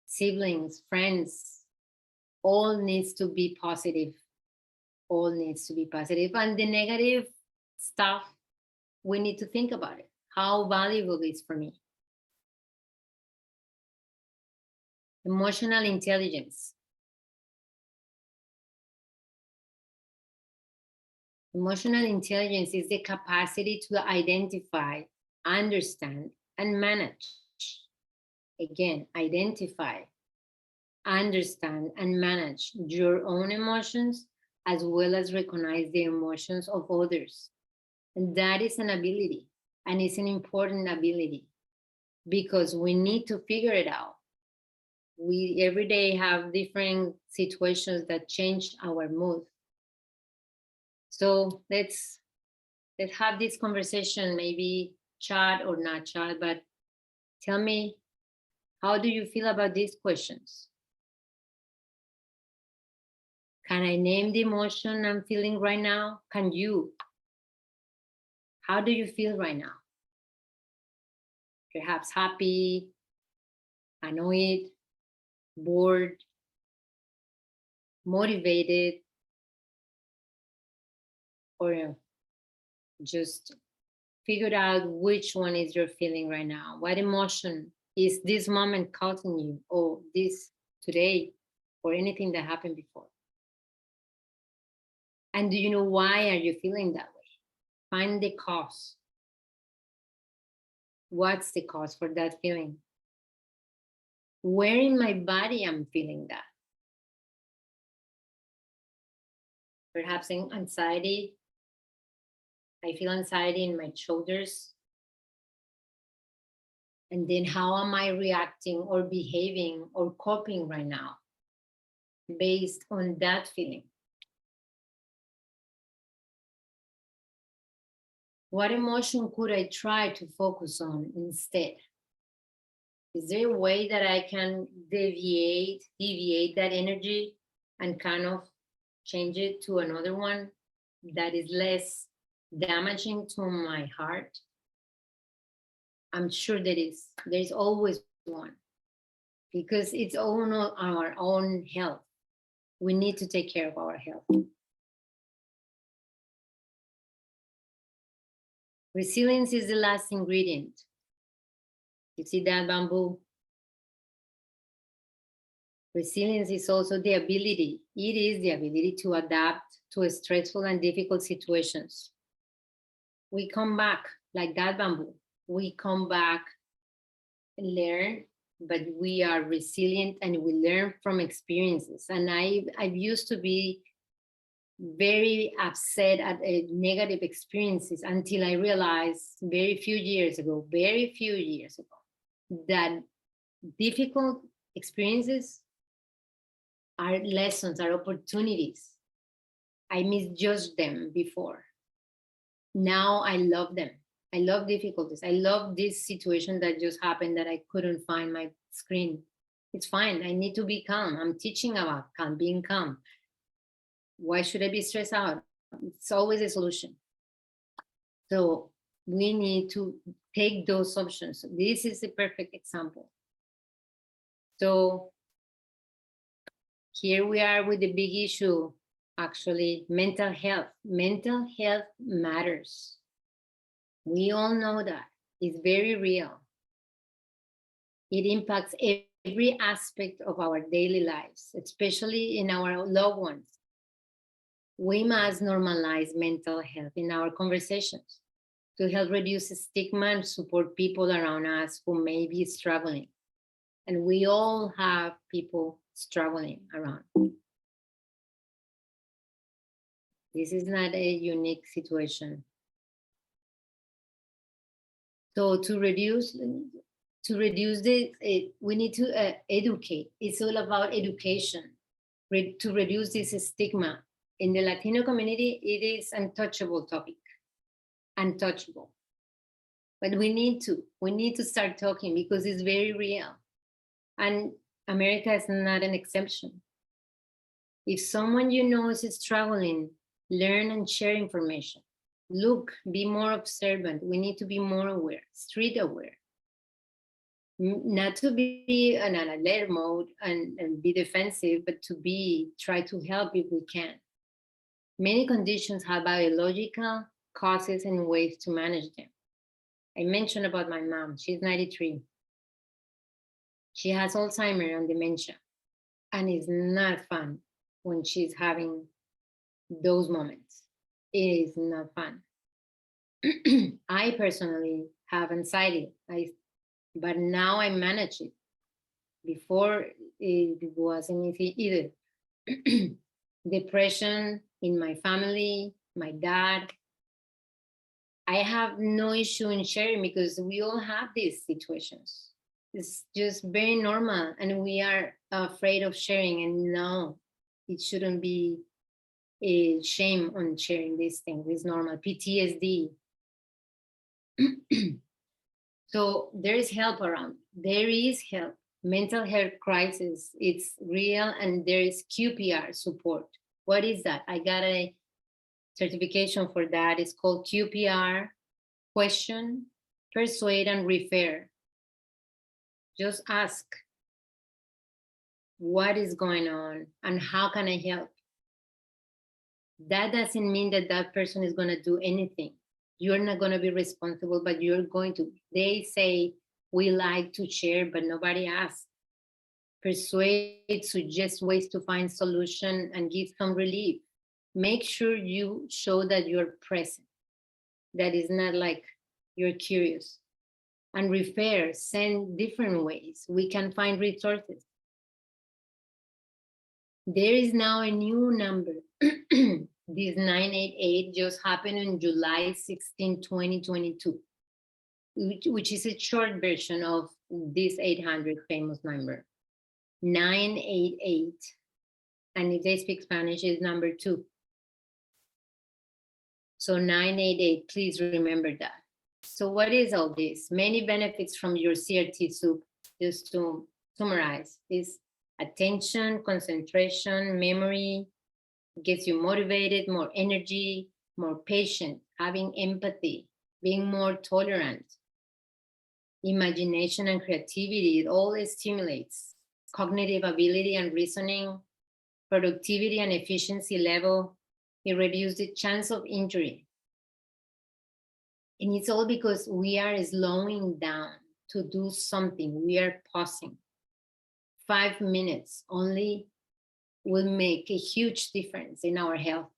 siblings, friends, all needs to be positive. All needs to be positive. And the negative stuff, we need to think about it. How valuable it is for me. Emotional intelligence. Emotional intelligence is the capacity to identify, understand, and manage. Again, identify, understand, and manage your own emotions, as well as recognize the emotions of others. And that is an ability, and it's an important ability, because we need to figure it out. We every day have different situations that change our mood. So let's have this conversation, maybe chat or not chat, but tell me, how do you feel about these questions? Can I name the emotion I'm feeling right now? Can you? How do you feel right now? Perhaps happy, annoyed, bored, motivated, or just figure out which one is you're feeling right now. What emotion is this moment causing you, or this today, or anything that happened before? And do you know why are you feeling that way? Find the cause. What's the cause for that feeling? Where in my body I'm feeling that? Perhaps in anxiety. I feel anxiety in my shoulders. And then how am I reacting or behaving or coping right now based on that feeling? What emotion could I try to focus on instead? Is there a way that I can deviate that energy and kind of change it to another one that is less damaging to my heart? I'm sure there's always one, because it's all our own health. We need to take care of our health. Resilience is the last ingredient. You see that, Bamboo? Resilience is also the ability, it is the ability to adapt to stressful and difficult situations. We come back like that, Bamboo. We come back and learn, but we are resilient and we learn from experiences. And I've used to be very upset at negative experiences until I realized very few years ago, that difficult experiences are lessons, are opportunities. I misjudged them before. Now I love them. I love difficulties. I love this situation that just happened that I couldn't find my screen. It's fine. I need to be calm. I'm teaching about being calm. Why should I be stressed out? It's always a solution. So we need to take those options. This is a perfect example. So here we are with the big issue, actually, mental health. Mental health matters. We all know that. It's very real. It impacts every aspect of our daily lives, especially in our loved ones. We must normalize mental health in our conversations to help reduce stigma and support people around us who may be struggling. And we all have people struggling around. This is not a unique situation. So to reduce this, we need to educate. It's all about education to reduce this stigma. In the Latino community, it is untouchable topic, untouchable. But we need to start talking because it's very real. And America is not an exception. If someone you know is struggling, learn and share information. Look, be more observant. We need to be more aware, street aware. Not to be in an alert mode and be defensive, but to try to help if we can. Many conditions have biological causes and ways to manage them. I mentioned about my mom. She's 93. She has Alzheimer's and dementia. And it's not fun when she's having those moments. It is not fun. I personally have anxiety, but now I manage it. Before, it wasn't easy either. Depression in my family, my dad. I have no issue in sharing because we all have these situations. It's just very normal, and we are afraid of sharing. And no, it shouldn't be a shame on sharing these things. It's normal. PTSD. So there is help around. There is help. Mental health crisis, it's real, and there is QPR support. What is that? I got a certification for that. It's called QPR, question, persuade, and refer. Just ask, what is going on and how can I help? That doesn't mean that that person is going to do anything. You're not going to be responsible, but you're going to. They say we like to share, but nobody asks. Persuade, suggest ways to find solution and give some relief. Make sure you show that you're present. That is not like you're curious. And refer, send different ways. We can find resources. There is now a new number. This 988 just happened on July 16, 2022, which is a short version of this 800 famous number. 988. And if they speak Spanish, is number 2. So 988, please remember that. So what is all this? Many benefits from your CRT soup, just to summarize, is attention, concentration, memory, gets you motivated, more energy, more patient, having empathy, being more tolerant, imagination and creativity. It all stimulates cognitive ability and reasoning, productivity and efficiency level. It reduces the chance of injury. And it's all because we are slowing down to do something. We are pausing. 5 minutes only will make a huge difference in our health.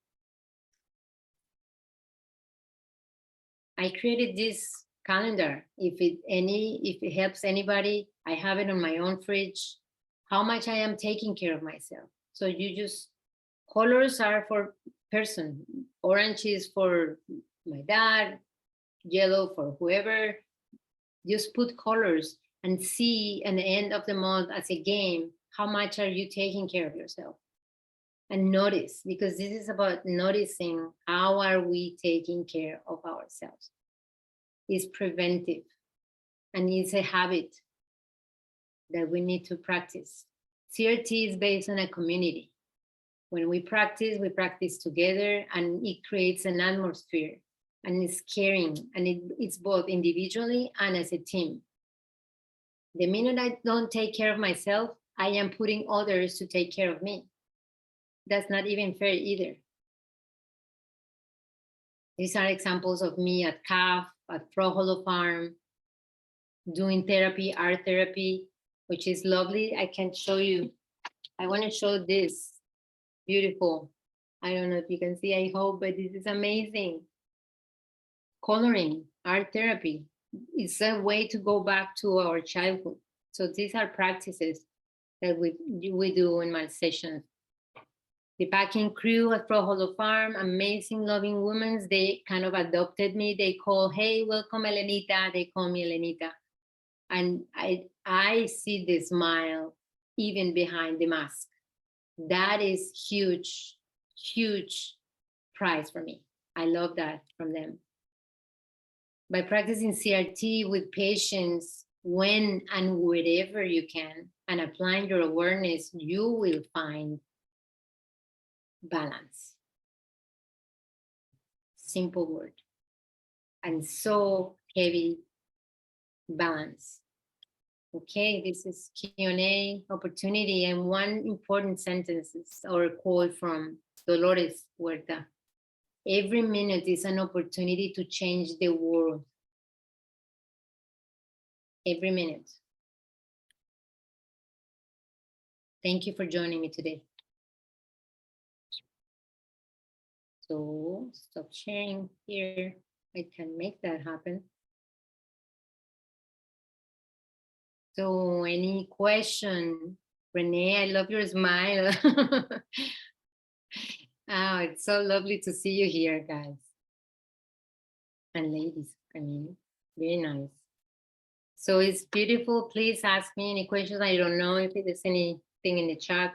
I created this calendar. If it helps anybody, I have it on my own fridge. How much I am taking care of myself. So you just, colors are for person. Orange is for my dad, yellow for whoever. Just put colors and see at the end of the month as a game, how much are you taking care of yourself? And notice, because this is about noticing how are we taking care of ourselves. It's preventive, and it's a habit that we need to practice. CRT is based on a community. When we practice together, and it creates an atmosphere, and it's caring, and it's both individually and as a team. The minute I don't take care of myself, I am putting others to take care of me. That's not even fair either. These are examples of me at CAF, at Pro Holo Farm, doing therapy, art therapy, which is lovely. I can show you. I want to show this. Beautiful. I don't know if you can see, I hope, but this is amazing. Coloring, art therapy. It's a way to go back to our childhood. So these are practices that we do in my sessions. the packing crew at Pro Hollow Farm, amazing, loving women. They kind of adopted me. They call, hey, welcome, Elenita. They call me Elenita. And I see the smile even behind the mask. That is huge, huge prize for me. I love that from them. By practicing CRT with patients when and wherever you can, and applying your awareness, you will find balance. Simple word. And so heavy balance. Okay, this is Q&A opportunity, and one important sentence or quote from Dolores Huerta. Every minute is an opportunity to change the world. Every minute. Thank you for joining me today. So stop sharing here. I can make that happen. So any question? Renee, I love your smile. Oh, it's so lovely to see you here, guys. And ladies, I mean, very nice. So it's beautiful. Please ask me any questions. I don't know if there's anything in the chat.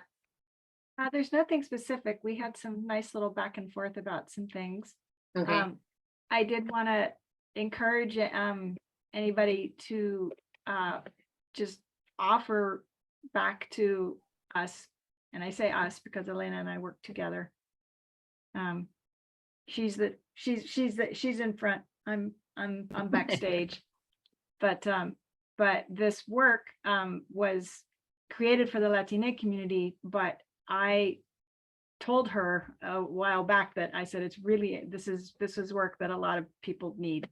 There's nothing specific. We had some nice little back and forth about some things. Okay. I did want to encourage anybody to just offer back to us, and I say us because Elena and I work together. She's in front. I'm backstage, but this work was created for the Latinx community, but I told her a while back that I said it's really this is work that a lot of people need,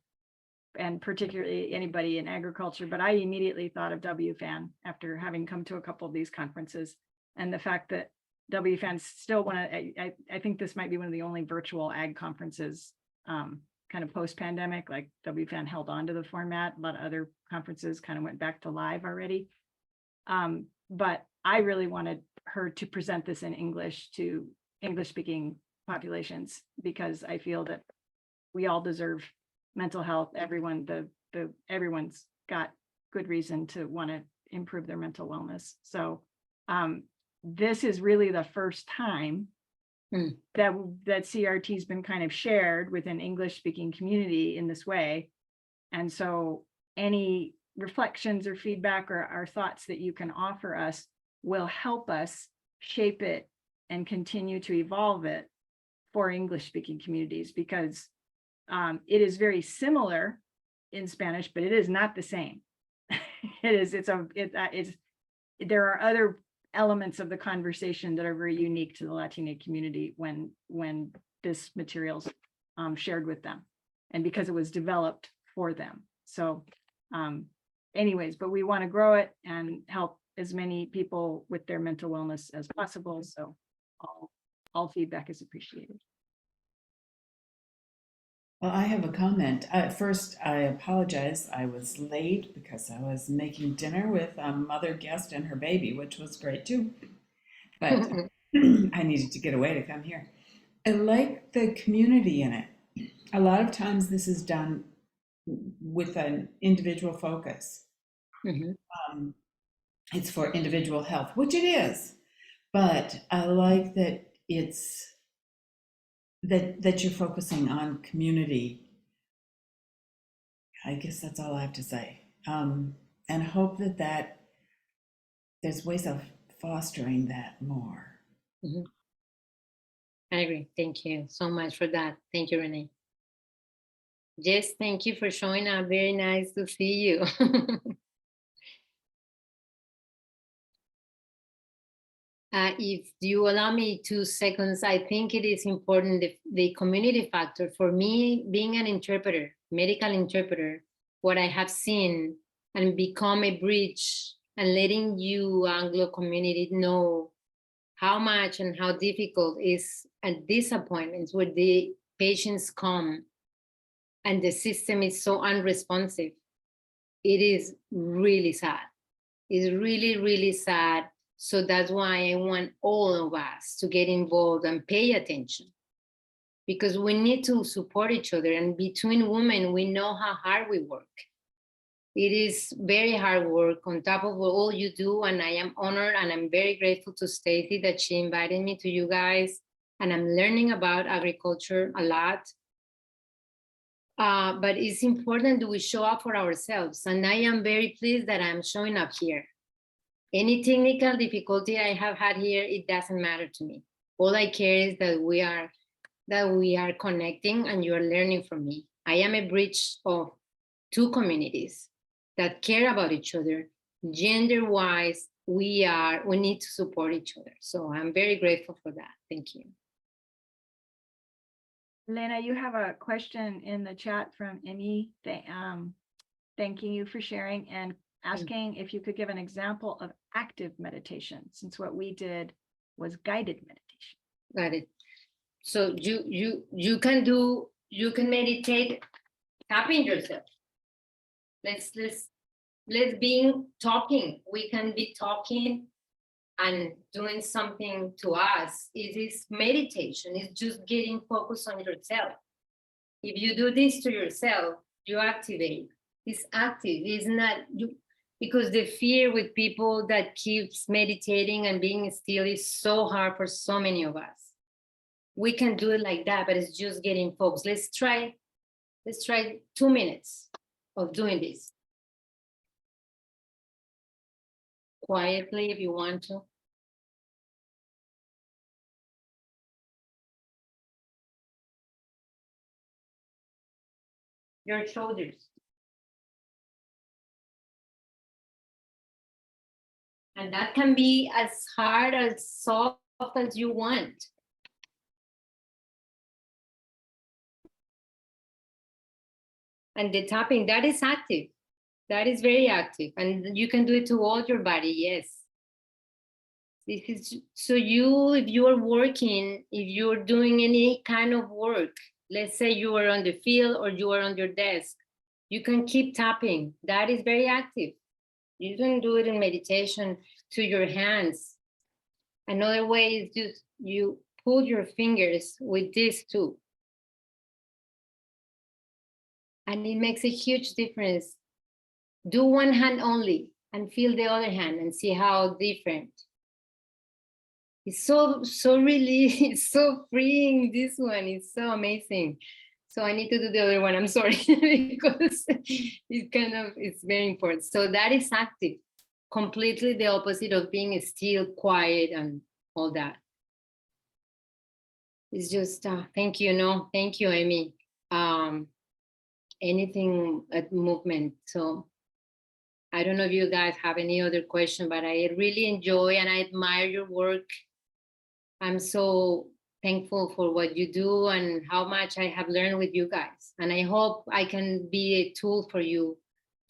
and particularly anybody in agriculture. But I immediately thought of WFAN after having come to a couple of these conferences, and the fact that WFAN still I think this might be one of the only virtual ag conferences kind of post-pandemic. Like WFAN held on to the format. A lot of other conferences kind of went back to live already. But I really wanted her to present this in English to English-speaking populations, because I feel that we all deserve mental health. Everyone's got good reason to want to improve their mental wellness. So this is really the first time that CRT has been kind of shared with an English-speaking community in this way. And so any reflections or feedback or thoughts that you can offer us will help us shape it and continue to evolve it for English-speaking communities, because it is very similar in Spanish, but it is not the same. There are other elements of the conversation that are very unique to the Latinx community when this material's shared with them, and because it was developed for them. So anyways, but we want to grow it and help as many people with their mental wellness as possible. So all feedback is appreciated. Well, I have a comment. First, I apologize. I was late because I was making dinner with a mother guest and her baby, which was great too. But I needed to get away to come here. I like the community in it. A lot of times this is done with an individual focus. It's for individual health, which it is. But I like that it's that you're focusing on community. I guess that's all I have to say. And hope that there's ways of fostering that more. I agree. Thank you so much for that. Thank you, Renee. Jess, thank you for showing up. Very nice to see you. If you allow me 2 seconds, I think it is important, the community factor. For me, being an interpreter, medical interpreter, what I have seen and become a bridge and letting you Anglo community know how much and how difficult is at these appointments where the patients come and the system is so unresponsive. It is really sad. It's really, really sad So that's why I want all of us to get involved and pay attention, because we need to support each other. And between women, we know how hard we work. It is very hard work on top of all you do. And I am honored and I'm very grateful to Stacy that she invited me to you guys. And I'm learning about agriculture a lot. But it's important that we show up for ourselves. And I am very pleased that I'm showing up here. Any technical difficulty I have had here, it doesn't matter to me. All I care is that we are connecting and you are learning from me. I am a bridge of two communities that care about each other. Gender-wise, we need to support each other. So I'm very grateful for that. Thank you. Lena, you have a question in the chat from Emmy, thanking you for sharing and asking if you could give an example of active meditation, since what we did was guided meditation. Got it. So you can meditate tapping yourself. Let's be talking. We can be talking and doing something to us. It is meditation. It's just getting focused on yourself. If you do this to yourself, you activate. It's active. It's not you, because the fear with people that keeps meditating and being still is so hard for so many of us. We can do it like that, but it's just getting focused. Let's try 2 minutes of doing this. Quietly, if you want to. Your shoulders. And that can be as hard, as soft as you want. And the tapping, that is active. That is very active. And you can do it to all your body, yes. This is, so if you are working, if you're doing any kind of work, let's say you are on the field or you are on your desk, you can keep tapping. That is very active. You can do it in meditation to your hands. Another way is just you pull your fingers with this too. And it makes a huge difference. Do one hand only and feel the other hand and see how different. It's so really, it's so freeing, this one. It's so amazing. So I need to do the other one, I'm sorry, because it's very important. So that is active, completely the opposite of being still, quiet, and all that. It's just, thank you, thank you, Amy. Anything at movement. So I don't know if you guys have any other question, but I really enjoy and I admire your work. I'm so thankful for what you do and how much I have learned with you guys. And I hope I can be a tool for you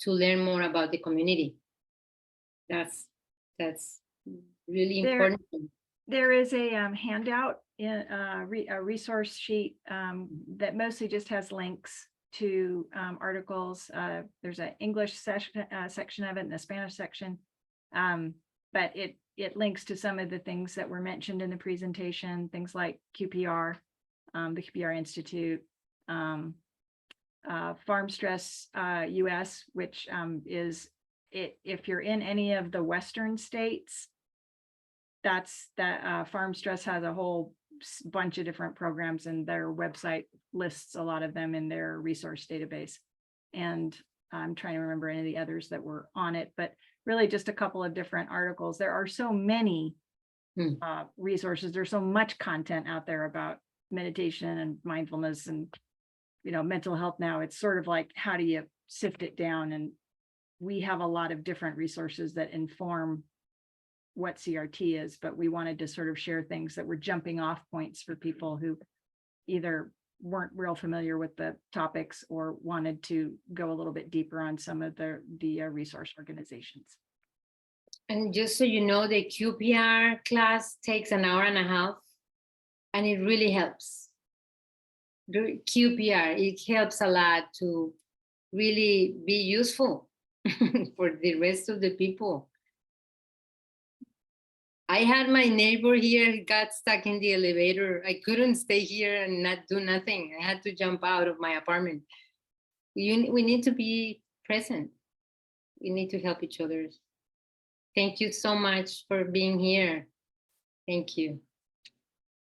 to learn more about the community. That's really important. There is a handout in a resource sheet that mostly just has links to articles. There's an English section of it and a Spanish section, but it links to some of the things that were mentioned in the presentation, things like QPR, the QPR Institute, Farm Stress US, which is if you're in any of the Western states, Farm Stress has a whole bunch of different programs, and their website lists a lot of them in their resource database. And I'm trying to remember any of the others that were on it, but really just a couple of different articles. There are so many resources. There's so much content out there about meditation and mindfulness and, mental health now. It's sort of like, how do you sift it down? And we have a lot of different resources that inform what CRT is, but we wanted to sort of share things that were jumping off points for people who either weren't real familiar with the topics or wanted to go a little bit deeper on some of the resource organizations. And just so you know, the QPR class takes an hour and a half, and it really helps. The QPR, it helps a lot to really be useful for the rest of the people. I had my neighbor here got stuck in the elevator. I couldn't stay here and not do nothing. I had to jump out of my apartment. We need to be present. We need to help each other. Thank you so much for being here. Thank you.